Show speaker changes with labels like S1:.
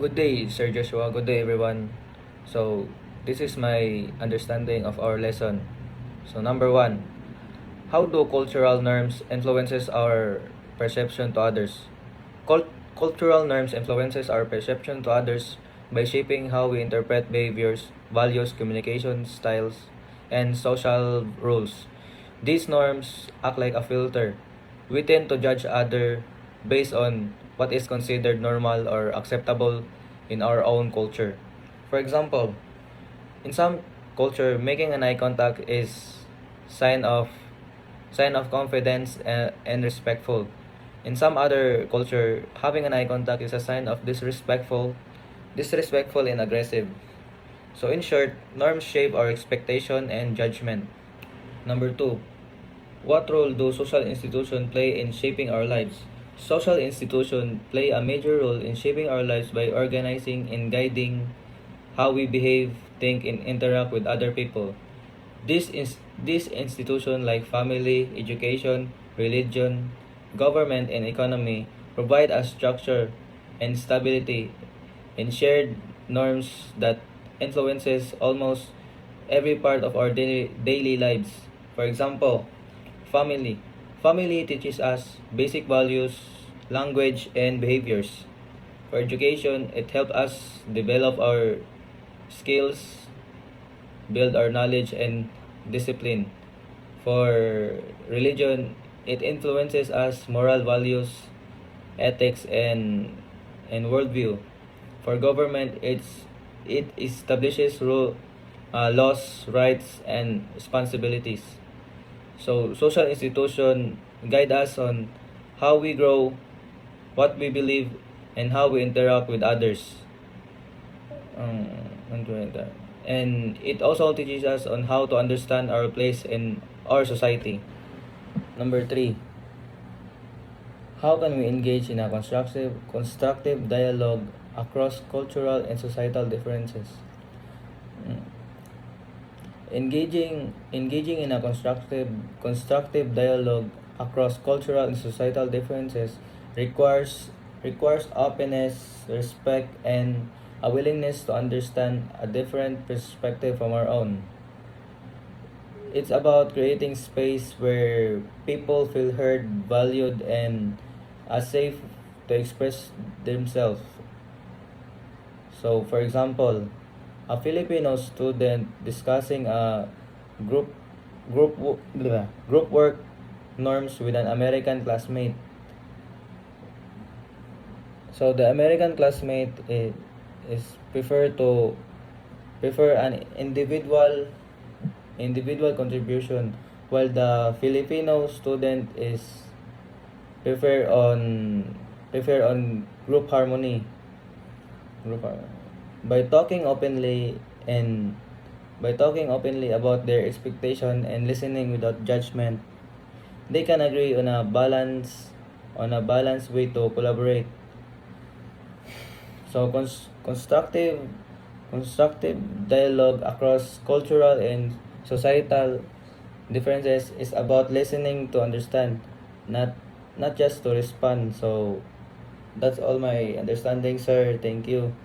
S1: Good day, Sir Joshua. Good day, everyone. So, this is my understanding of our lesson. So, number one, how do cultural norms influences our perception to others? Cultural norms influences our perception to others by shaping how we interpret behaviors, values, communication styles, and social rules. These norms act like a filter. We tend to judge other based on what is considered normal or acceptable in our own culture. For example, in some culture, making an eye contact is sign of sign of confidence and respectful. In some other culture, having an eye contact is a sign of disrespectful and aggressive. So in short, norms shape our expectation and judgment. Number two, what role do social institutions play in shaping our lives? Social institutions play a major role in shaping our lives by organizing and guiding how we behave, think, and interact with other people. These institutions like family, education, religion, government, and economy provide a structure and stability and shared norms that influences almost every part of our daily lives. For example, family. Family teaches us basic values, language, and behaviors. For education, it helps us develop our skills, build our knowledge and discipline. For religion, it influences us moral values, ethics, and worldview. For government, it establishes laws, rights, and responsibilities. So social institutions guide us on how we grow, what we believe, and how we interact with others. Um, and it also teaches us on how to understand our place in our society. Number three, how can we engage in a constructive dialogue across cultural and societal differences? Mm. Engaging in a constructive dialogue across cultural and societal differences requires openness, respect, and a willingness to understand a different perspective from our own. It's about creating space where people feel heard, valued, and are safe to express themselves. So, for example, a Filipino student discussing a group group work norms with an American classmate. So the American classmate is prefer an individual contribution, while the Filipino student is prefer on prefer on group harmony. Group harmony. By talking openly and by talking openly about their expectation and listening without judgment, they can agree on a balanced way to collaborate. So constructive dialogue across cultural and societal differences is about listening to understand, not just to respond. So that's all my understanding, sir. Thank you.